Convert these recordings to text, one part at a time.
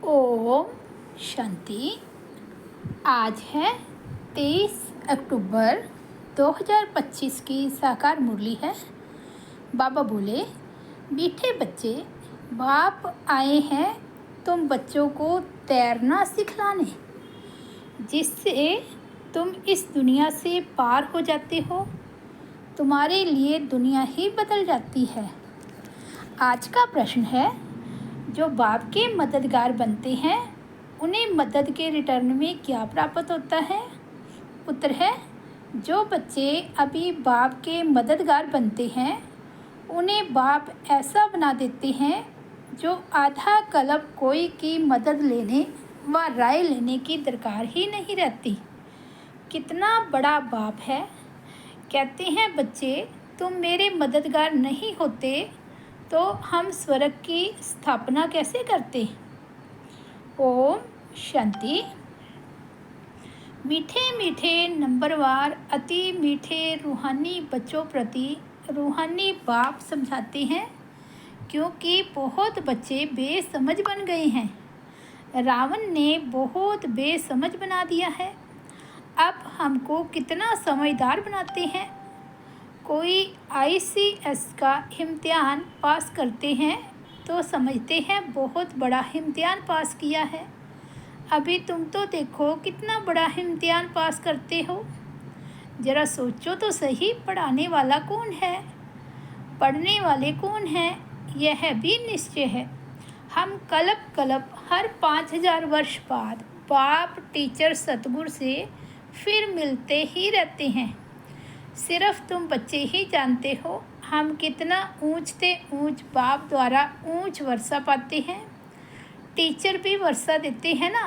ओम शांति। आज है 23 अक्टूबर 2025 की साकार मुरली है। बाबा बोले, मीठे बच्चे, बाप आए हैं तुम बच्चों को तैरना सिखलाने, जिससे तुम इस दुनिया से पार हो जाते हो। तुम्हारे लिए दुनिया ही बदल जाती है। आज का प्रश्न है, जो बाप के मददगार बनते हैं उन्हें मदद के रिटर्न में क्या प्राप्त होता है? उत्तर है, जो बच्चे अभी बाप के मददगार बनते हैं उन्हें बाप ऐसा बना देते हैं जो आधा कल्प कोई की मदद लेने व राय लेने की दरकार ही नहीं रहती। कितना बड़ा बाप है। कहते हैं, बच्चे तुम मेरे मददगार नहीं होते तो हम स्वर्ग की स्थापना कैसे करते? ओम शांति। मीठे मीठे नंबरवार अति मीठे रूहानी बच्चों प्रति रूहानी बाप समझाते हैं, क्योंकि बहुत बच्चे बेसमझ बन गए हैं। रावण ने बहुत बेसमझ बना दिया है। अब हमको कितना समझदार बनाते हैं। कोई ICS का इम्तिहान पास करते हैं तो समझते हैं बहुत बड़ा इम्तिहान पास किया है। अभी तुम तो देखो कितना बड़ा इम्तिहान पास करते हो। ज़रा सोचो तो सही, पढ़ाने वाला कौन है, पढ़ने वाले कौन हैं, यह भी निश्चय है। हम कल्प हर 5000 वर्ष बाद बाप टीचर सतगुरु से फिर मिलते ही रहते हैं। सिर्फ तुम बच्चे ही जानते हो हम कितना ऊंच से ऊंच बाप द्वारा ऊंच वर्षा पाते हैं। टीचर भी वर्षा देते हैं ना,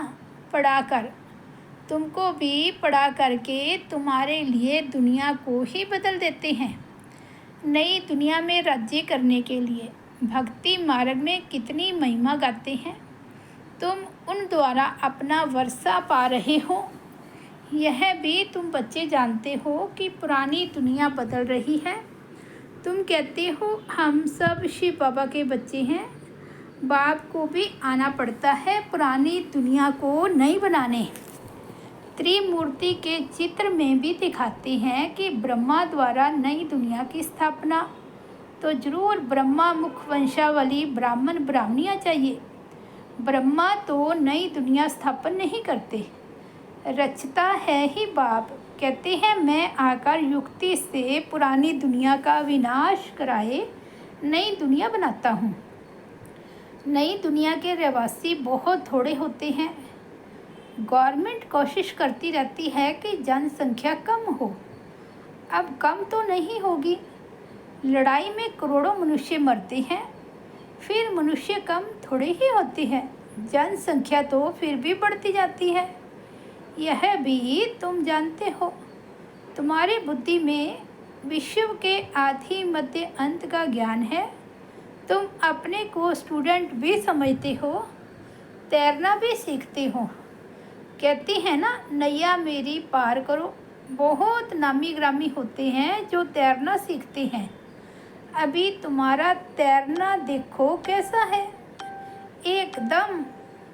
पढ़ाकर। तुमको भी पढ़ा करके तुम्हारे लिए दुनिया को ही बदल देते हैं। नई दुनिया में राज्य करने के लिए भक्ति मार्ग में कितनी महिमा गाते हैं। तुम उन द्वारा अपना वर्षा पा रहे हो। यह भी तुम बच्चे जानते हो कि पुरानी दुनिया बदल रही है। तुम कहते हो हम सब शिव बाबा के बच्चे हैं। बाप को भी आना पड़ता है पुरानी दुनिया को नई बनाने। त्रिमूर्ति के चित्र में भी दिखाते हैं कि ब्रह्मा द्वारा नई दुनिया की स्थापना तो जरूर ब्रह्मा मुख वंशावली ब्राह्मण ब्राह्मणियाँ चाहिए। ब्रह्मा तो नई दुनिया स्थापन नहीं करते, रचता है ही बाप। कहते हैं, मैं आकर युक्ति से पुरानी दुनिया का विनाश कराए नई दुनिया बनाता हूँ। नई दुनिया के रहवासी बहुत थोड़े होते हैं। गवर्नमेंट कोशिश करती रहती है कि जनसंख्या कम हो। अब कम तो नहीं होगी। लड़ाई में करोड़ों मनुष्य मरते हैं, फिर मनुष्य कम थोड़े ही होते हैं। जनसंख्या तो फिर भी बढ़ती जाती है। यह भी तुम जानते हो। तुम्हारी बुद्धि में विश्व के आदि मध्य अंत का ज्ञान है। तुम अपने को स्टूडेंट भी समझते हो, तैरना भी सीखते हो। कहते हैं ना, नैया मेरी पार करो। बहुत नामी ग्रामी होते हैं जो तैरना सीखते हैं। अभी तुम्हारा तैरना देखो कैसा है, एकदम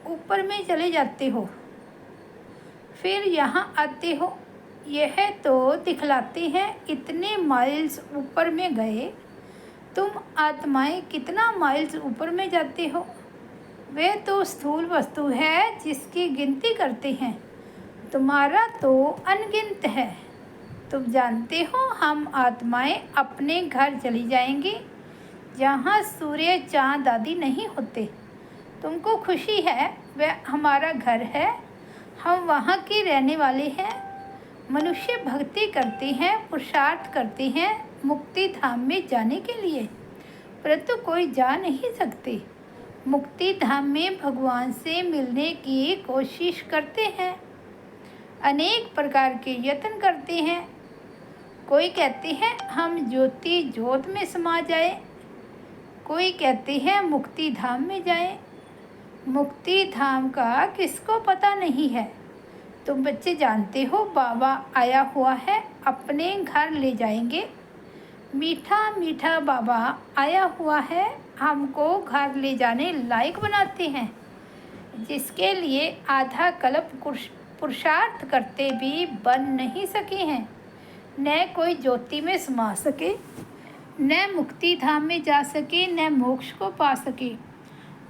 ऊपर में चले जाते हो, फिर यहाँ आते हो। यह तो दिखलाते हैं इतने माइल्स ऊपर में गए। तुम आत्माएं कितना माइल्स ऊपर में जाते हो। वे तो स्थूल वस्तु है जिसकी गिनती करते हैं। तुम्हारा तो अनगिनत है। तुम जानते हो हम आत्माएं अपने घर चली जाएंगी, जहाँ सूर्य चाँद आदि नहीं होते। तुमको खुशी है, वह हमारा घर है, हम वहाँ के रहने वाले हैं। मनुष्य भक्ति करते हैं, पुरुषार्थ करते हैं मुक्ति धाम में जाने के लिए, परंतु कोई जा नहीं सकते। मुक्ति धाम में भगवान से मिलने की कोशिश करते हैं, अनेक प्रकार के यत्न करते हैं। कोई कहते हैं हम ज्योति ज्योत में समा जाए, कोई कहते हैं मुक्ति धाम में जाए। मुक्ति धाम का किसको पता नहीं है। तुम बच्चे जानते हो बाबा आया हुआ है, अपने घर ले जाएंगे। मीठा मीठा बाबा आया हुआ है, हमको घर ले जाने लायक बनाते हैं। जिसके लिए आधा कल्प पुरुषार्थ करते भी बन नहीं सके हैं। न कोई ज्योति में समा सके, न मुक्ति धाम में जा सके, न मोक्ष को पा सके।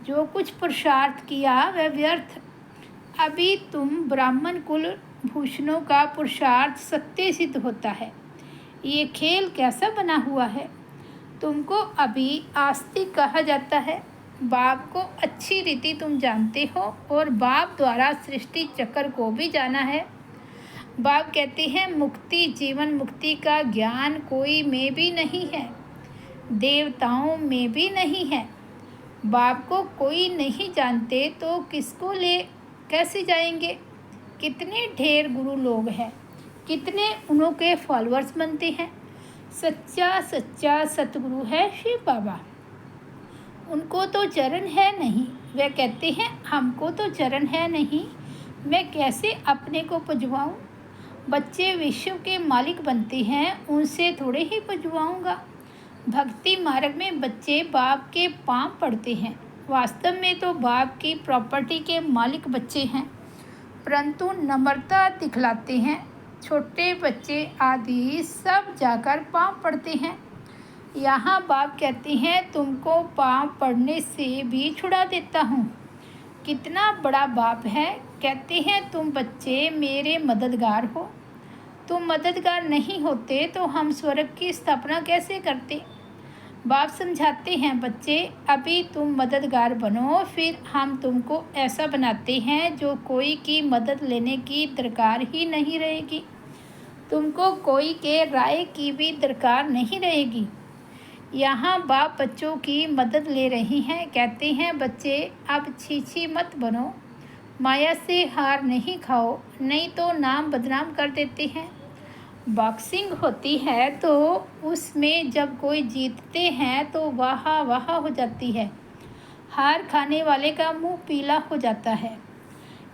जो कुछ पुरुषार्थ किया वह व्यर्थ। अभी तुम ब्राह्मण कुल भूषणों का पुरुषार्थ सत्य सिद्ध होता है। ये खेल कैसा बना हुआ है? तुमको अभी आस्तिक कहा जाता है। बाप को अच्छी रीति तुम जानते हो और बाप द्वारा सृष्टि चक्र को भी जाना है। बाप कहते हैं मुक्ति, जीवन मुक्ति का ज्ञान कोई में भी नहीं है, देवताओं में भी नहीं है। बाप को कोई नहीं जानते तो किसको ले कैसे जाएंगे? कितने ढेर गुरु लोग हैं, कितने उनके फॉलोअर्स बनते हैं। सच्चा सच्चा सतगुरु है शिव बाबा। उनको तो चरण है नहीं। वे कहते हैं हमको तो चरण है नहीं, मैं कैसे अपने को पजवाऊँ? बच्चे विश्व के मालिक बनते हैं, उनसे थोड़े ही पजवाऊँगा। भक्ति मार्ग में बच्चे बाप के पांव पड़ते हैं। वास्तव में तो बाप की प्रॉपर्टी के मालिक बच्चे हैं, परंतु नम्रता दिखलाते हैं। छोटे बच्चे आदि सब जाकर पांव पड़ते हैं। यहाँ बाप कहते हैं तुमको पांव पड़ने से भी छुड़ा देता हूँ। कितना बड़ा बाप है। कहते हैं तुम बच्चे मेरे मददगार हो। तुम मददगार नहीं होते तो हम स्वर्ग की स्थापना कैसे करते? बाप समझाते हैं बच्चे अभी तुम मददगार बनो, फिर हम तुमको ऐसा बनाते हैं जो कोई की मदद लेने की दरकार ही नहीं रहेगी। तुमको कोई के राय की भी दरकार नहीं रहेगी। यहाँ बाप बच्चों की मदद ले रही हैं। कहते हैं बच्चे अब छीछी मत बनो, माया से हार नहीं खाओ, नहीं तो नाम बदनाम कर देते हैं। बॉक्सिंग होती है तो उसमें जब कोई जीतते हैं तो वाह वाह हो जाती है, हार खाने वाले का मुंह पीला हो जाता है।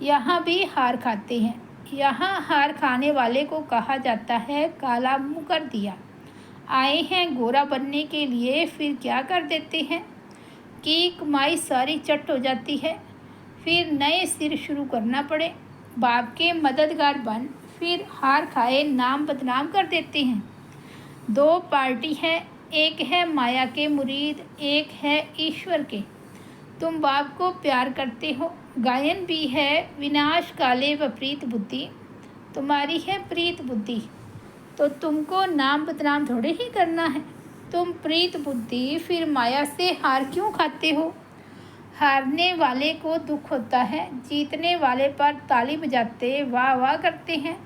यहाँ भी हार खाते हैं। यहाँ हार खाने वाले को कहा जाता है काला मुंह कर दिया। आए हैं गोरा बनने के लिए, फिर क्या कर देते हैं कि कमाई सारी चट हो जाती है, फिर नए सिर शुरू करना पड़े। बाप के मददगार बन फिर हार खाए नाम बदनाम कर देते हैं। दो पार्टी है, एक है माया के मुरीद, एक है ईश्वर के। तुम बाप को प्यार करते हो। गायन भी है विनाश काले विपरीत बुद्धि, तुम्हारी है प्रीत बुद्धि, तो तुमको नाम बदनाम थोड़े ही करना है। तुम प्रीत बुद्धि फिर माया से हार क्यों खाते हो? हारने वाले को दुख होता है, जीतने वाले पर ताली बजाते वाह वाह करते हैं।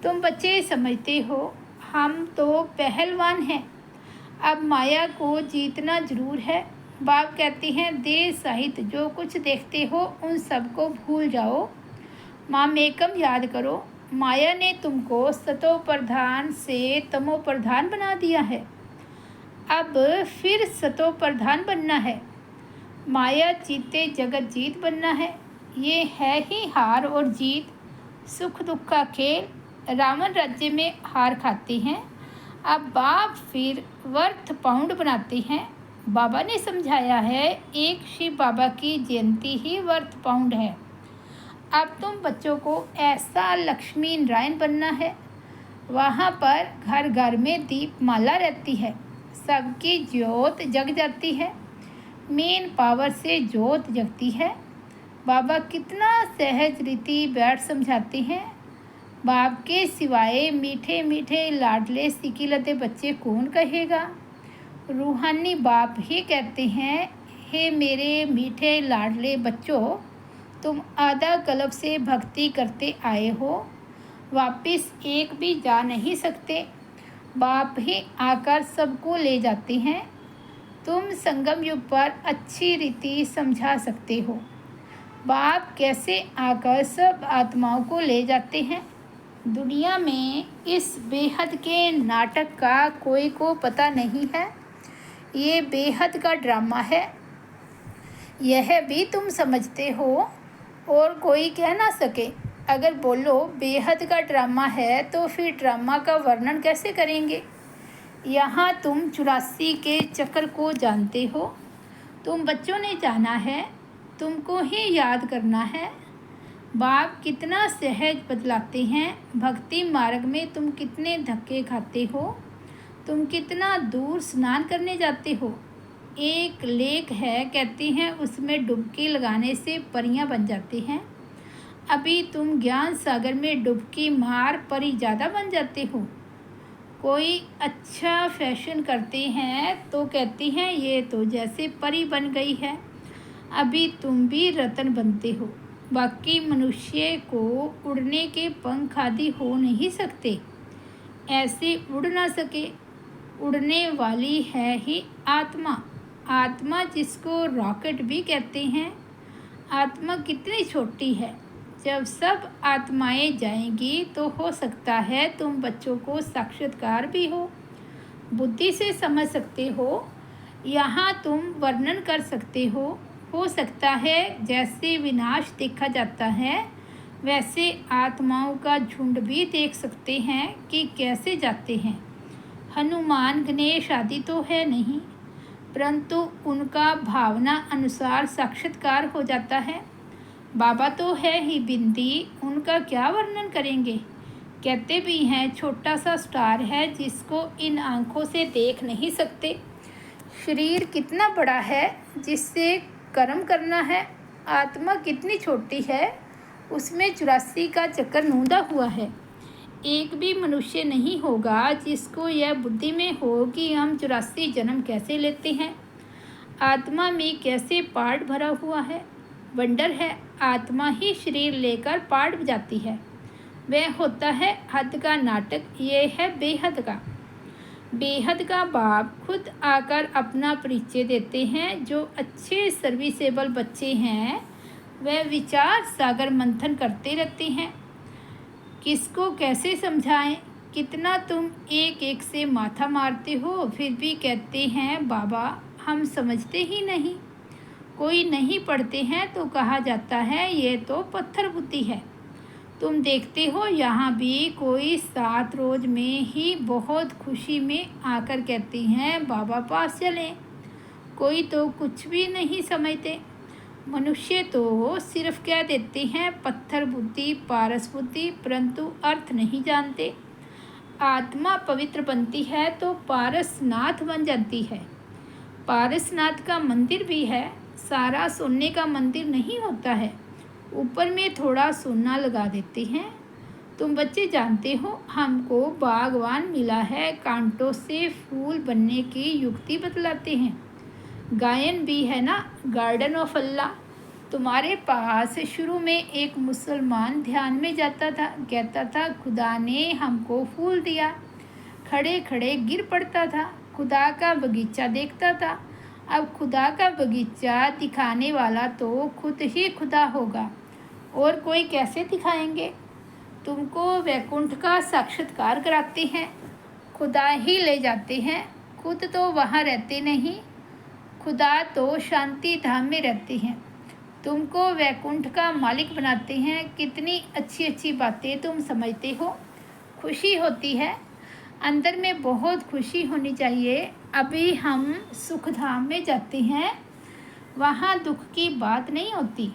तुम बच्चे समझते हो हम तो पहलवान हैं, अब माया को जीतना जरूर है। बाप कहते हैं देह सहित जो कुछ देखते हो उन सबको भूल जाओ, माम एकम याद करो। माया ने तुमको सतो प्रधान से तमो प्रधान बना दिया है, अब फिर सतो प्रधान बनना है। माया जीते जगत जीत बनना है। ये है ही हार और जीत, सुख दुख का खेल। रावण राज्य में हार खाते हैं, अब बाप फिर वर्थ पाउंड बनाते हैं। बाबा ने समझाया है एक शिव बाबा की जयंती ही वर्थ पाउंड है। अब तुम बच्चों को ऐसा लक्ष्मी नारायण बनना है। वहाँ पर घर घर में दीप माला रहती है, सबकी ज्योत जग जाती है, मेन पावर से ज्योत जगती है। बाबा कितना सहज रीति बैठ समझाते हैं। बाप के सिवाय मीठे मीठे लाडले सिकिलते बच्चे कौन कहेगा? रूहानी बाप ही कहते हैं हे मेरे मीठे लाडले बच्चों, तुम आधा कल्प से भक्ति करते आए हो, वापस एक भी जा नहीं सकते। बाप ही आकर सबको ले जाते हैं। तुम संगम युग पर अच्छी रीति समझा सकते हो बाप कैसे आकर सब आत्माओं को ले जाते हैं। दुनिया में इस बेहद के नाटक का कोई को पता नहीं है। ये बेहद का ड्रामा है, यह भी तुम समझते हो और कोई कह ना सके। अगर बोलो बेहद का ड्रामा है तो फिर ड्रामा का वर्णन कैसे करेंगे? यहाँ तुम 84 के चक्र को जानते हो। तुम बच्चों ने जाना है तुमको ही याद करना है। बाप कितना सहज बतलाते हैं, भक्ति मार्ग में तुम कितने धक्के खाते हो, तुम कितना दूर स्नान करने जाते हो। एक लेख है, कहती हैं उसमें डुबकी लगाने से परियां बन जाती हैं। अभी तुम ज्ञान सागर में डुबकी मार परी ज़्यादा बन जाते हो। कोई अच्छा फैशन करते हैं तो कहती हैं ये तो जैसे परी बन गई है। अभी तुम भी रतन बनते हो। बाकी मनुष्य को उड़ने के पंख आदि हो नहीं सकते, ऐसे उड़ ना सके। उड़ने वाली है ही आत्मा। आत्मा जिसको रॉकेट भी कहते हैं। आत्मा कितनी छोटी है। जब सब आत्माएं जाएंगी तो हो सकता है तुम बच्चों को साक्षात्कार भी बुद्धि से समझ सकते हो। यहाँ तुम वर्णन कर सकते हो सकता है जैसे विनाश देखा जाता है वैसे आत्माओं का झुंड भी देख सकते हैं कि कैसे जाते हैं। हनुमान गणेश आदि तो है नहीं, परंतु उनका भावना अनुसार साक्षात्कार हो जाता है। बाबा तो है ही बिंदी, उनका क्या वर्णन करेंगे। कहते भी हैं छोटा सा स्टार है जिसको इन आँखों से देख नहीं सकते। शरीर कितना बड़ा है जिससे कर्म करना है। आत्मा कितनी छोटी है, उसमें 84 का चक्कर नूंदा हुआ है। एक भी मनुष्य नहीं होगा जिसको यह बुद्धि में हो कि हम 84 जन्म कैसे लेते हैं, आत्मा में कैसे पार्ट भरा हुआ है। वंडर है, आत्मा ही शरीर लेकर पार्ट बजाती है। वह होता है हद का नाटक, ये है बेहद का। बेहद का बाप खुद आकर अपना परिचय देते हैं। जो अच्छे सर्विसेबल बच्चे हैं वह विचार सागर मंथन करते रहते हैं। किसको कैसे समझाएं। कितना तुम एक एक से माथा मारते हो, फिर भी कहते हैं बाबा हम समझते ही नहीं। कोई नहीं पढ़ते हैं तो कहा जाता है ये तो पत्थर बुद्धि है। तुम देखते हो यहाँ भी कोई 7 रोज में ही बहुत खुशी में आकर कहती हैं बाबा पास चलें। कोई तो कुछ भी नहीं समझते। मनुष्य तो सिर्फ कह देते हैं पत्थर बुद्धि पारस बुद्धि, परंतु अर्थ नहीं जानते। आत्मा पवित्र बनती है तो पारसनाथ बन जाती है। पारसनाथ का मंदिर भी है, सारा सोने का मंदिर नहीं होता है, ऊपर में थोड़ा सोना लगा देते हैं। तुम बच्चे जानते हो हमको बागवान मिला है, कांटों से फूल बनने की युक्ति बतलाते हैं। गायन भी है ना, गार्डन ऑफ अल्लाह। तुम्हारे पास शुरू में एक मुसलमान ध्यान में जाता था, कहता था खुदा ने हमको फूल दिया, खड़े खड़े गिर पड़ता था। खुदा का बगीचा देखता था। अब खुदा का बगीचा दिखाने वाला तो खुद ही खुदा होगा, और कोई कैसे दिखाएंगे। तुमको वैकुंठ का साक्षात्कार कराते हैं, खुदा ही ले जाते हैं, खुद तो वहाँ रहते नहीं। खुदा तो शांति धाम में रहते हैं, तुमको वैकुंठ का मालिक बनाते हैं। कितनी अच्छी अच्छी बातें तुम समझते हो, खुशी होती है, अंदर में बहुत खुशी होनी चाहिए। अभी हम सुख धाम में जाते हैं, वहाँ दुख की बात नहीं होती।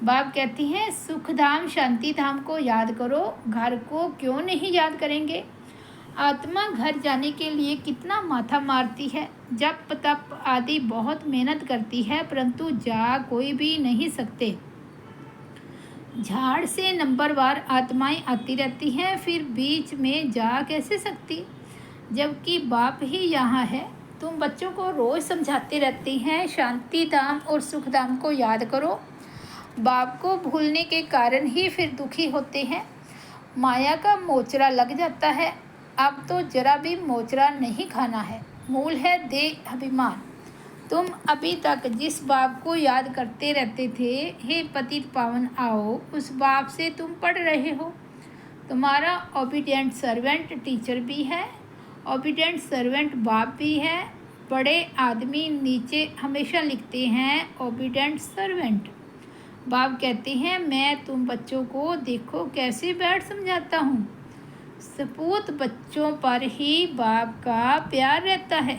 बाप कहती हैं सुख धाम शांति धाम को याद करो, घर को क्यों नहीं याद करेंगे। आत्मा घर जाने के लिए कितना माथा मारती है, जप तप आदि बहुत मेहनत करती है, परंतु जा कोई भी नहीं सकते। झाड़ से नंबरवार आत्माएं आती रहती हैं, फिर बीच में जा कैसे सकती, जबकि बाप ही यहाँ है। तुम बच्चों को रोज़ समझाते रहते हैं शांति धाम और सुख धाम को याद करो। बाप को भूलने के कारण ही फिर दुखी होते हैं। माया का मोचरा लग जाता है। अब तो जरा भी मोचरा नहीं खाना है। मूल है देह अभिमान। तुम अभी तक जिस बाप को याद करते रहते थे, हे पतित पावन आओ, उस बाप से तुम पढ़ रहे हो। तुम्हारा ओबीडियंट सर्वेंट टीचर भी है, ओबीडियंट सर्वेंट बाप भी है। बड़े आदमी नीचे हमेशा लिखते हैं ओबीडियंट सर्वेंट। बाप कहते हैं मैं तुम बच्चों को देखो कैसे बैठ समझाता हूँ। सपूत बच्चों पर ही बाप का प्यार रहता है।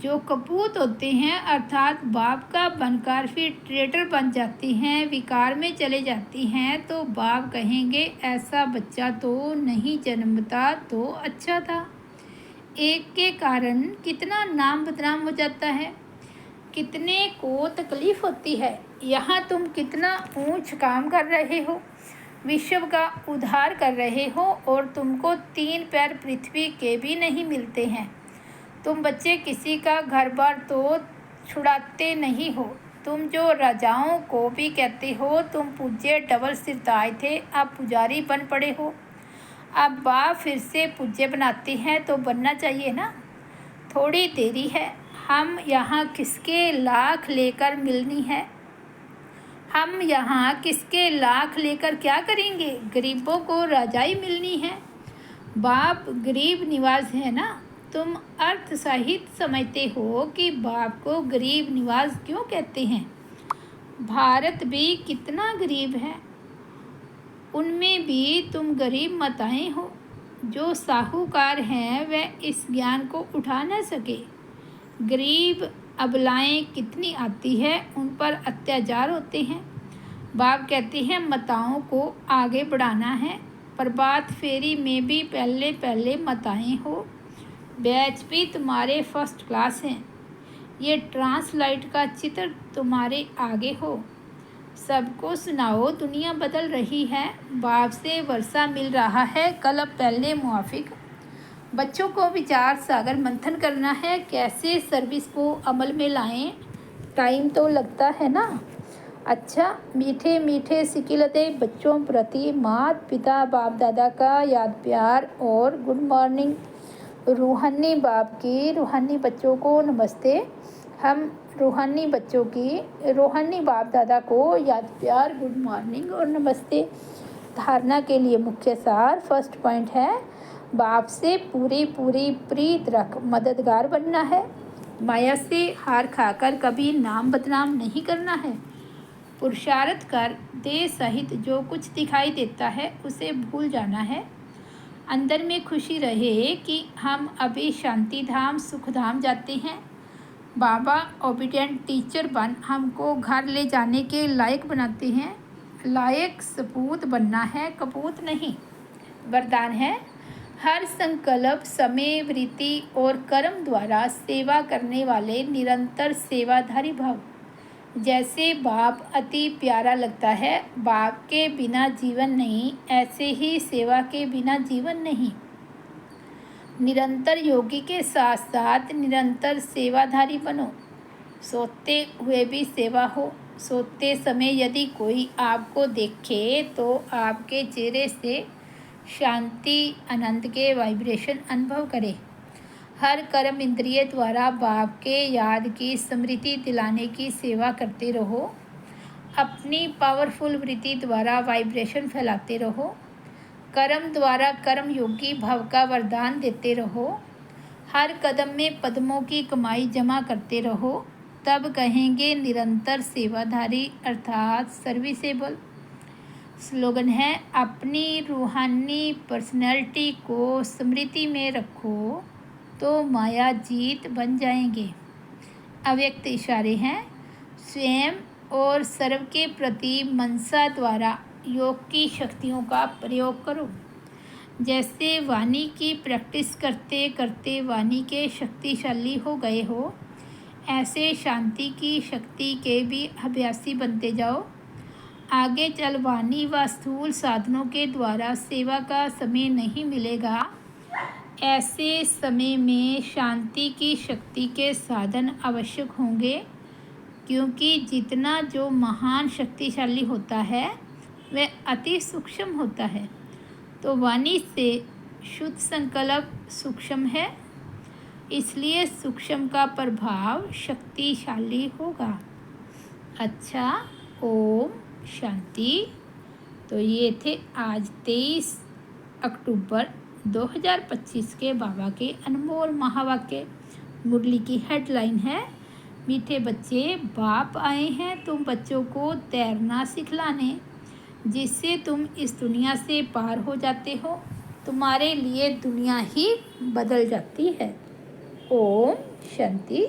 जो कपूत होते हैं अर्थात बाप का बनकर फिर ट्रेटर बन जाती हैं, विकार में चले जाती हैं, तो बाप कहेंगे ऐसा बच्चा तो नहीं जन्मता तो अच्छा था। एक के कारण कितना नाम बदनाम हो जाता है, कितने को तकलीफ होती है। यहाँ तुम कितना ऊंच काम कर रहे हो, विश्व का उद्धार कर रहे हो, और तुमको 3 पैर पृथ्वी के भी नहीं मिलते हैं। तुम बच्चे किसी का घर बार तो छुड़ाते नहीं हो। तुम जो राजाओं को भी कहते हो तुम पूज्य डबल सिरताज थे, अब पुजारी बन पड़े हो। अब बाप फिर से पूज्य बनाते हैं तो बनना चाहिए ना। थोड़ी देरी है, हम यहाँ किसके लाख लेकर मिलनी है। हम यहाँ किसके लाख लेकर क्या करेंगे, गरीबों को रजाई मिलनी है। बाप गरीब निवाज है ना। तुम अर्थ सहित समझते हो कि बाप को गरीब निवाज क्यों कहते हैं। भारत भी कितना गरीब है, उनमें भी तुम गरीब माताएं हो। जो साहूकार हैं वह इस ज्ञान को उठा न सके। गरीब अबलाएं कितनी आती है, उन पर अत्याचार होते हैं। बाप कहते हैं माताओं को आगे बढ़ाना है। प्रभात फेरी में भी पहले पहले माताएं हो। बैच भी तुम्हारे फर्स्ट क्लास हैं। ये ट्रांसलाइट का चित्र तुम्हारे आगे हो। सबको सुनाओ दुनिया बदल रही है। बाप से वर्षा मिल रहा है, कल पहले मुआफिक। बच्चों को विचार सागर मंथन करना है, कैसे सर्विस को अमल में लाएं। टाइम तो लगता है ना। अच्छा, मीठे मीठे सिकिलते बच्चों प्रति माता पिता बाप दादा का याद प्यार और गुड मॉर्निंग। रूहानी बाप की रूहानी बच्चों को नमस्ते। हम रूहानी बच्चों की रूहानी बाप दादा को याद प्यार, गुड मॉर्निंग और नमस्ते। धारणा के लिए मुख्य सार फर्स्ट पॉइंट है, बाप से पूरी पूरी प्रीत रख, मददगार बनना है। माया से हार खाकर कभी नाम बदनाम नहीं करना है। पुरुषार्थ कर देह सहित जो कुछ दिखाई देता है उसे भूल जाना है। अंदर में खुशी रहे कि हम अभी शांति धाम सुख धाम जाते हैं। बाबा ओबीडिएंट टीचर बन हमको घर ले जाने के लायक बनाते हैं। लायक सपूत बनना है, कपूत नहीं। वरदान है, हर संकल्प समय वृत्ति और कर्म द्वारा सेवा करने वाले निरंतर सेवाधारी भव। जैसे बाप अति प्यारा लगता है, बाप के बिना जीवन नहीं, ऐसे ही सेवा के बिना जीवन नहीं। निरंतर योगी के साथ साथ निरंतर सेवाधारी बनो। सोते हुए भी सेवा हो। सोते समय यदि कोई आपको देखे तो आपके चेहरे से शांति आनंद के वाइब्रेशन अनुभव करे। हर कर्म इंद्रिय द्वारा बाप के याद की स्मृति दिलाने की सेवा करते रहो। अपनी पावरफुल वृत्ति द्वारा वाइब्रेशन फैलाते रहो। कर्म द्वारा कर्म योगी भव का वरदान देते रहो। हर कदम में पद्मों की कमाई जमा करते रहो। तब कहेंगे निरंतर सेवाधारी अर्थात सर्विसेबल। स्लोगन है, अपनी रूहानी पर्सनैलिटी को स्मृति में रखो तो माया जीत बन जाएंगे। अव्यक्त इशारे हैं, स्वयं और सर्व के प्रति मनसा द्वारा योग की शक्तियों का प्रयोग करो। जैसे वाणी की प्रैक्टिस करते करते वाणी के शक्तिशाली हो गए हो, ऐसे शांति की शक्ति के भी अभ्यासी बनते जाओ। आगे चल वाणी व स्थूल साधनों के द्वारा सेवा का समय नहीं मिलेगा। ऐसे समय में शांति की शक्ति के साधन आवश्यक होंगे, क्योंकि जितना जो महान शक्तिशाली होता है वह अति सूक्ष्म होता है। तो वाणी से शुद्ध संकल्प सूक्ष्म है, इसलिए सूक्ष्म का प्रभाव शक्तिशाली होगा। अच्छा, ओम शांति। तो ये थे आज 23 अक्टूबर 2025 के बाबा के अनमोल महावाक्य। मुरली की हेडलाइन है, मीठे बच्चे बाप आए हैं तुम बच्चों को तैरना सिखलाने, जिससे तुम इस दुनिया से पार हो जाते हो। तुम्हारे लिए दुनिया ही बदल जाती है। ओम शांति।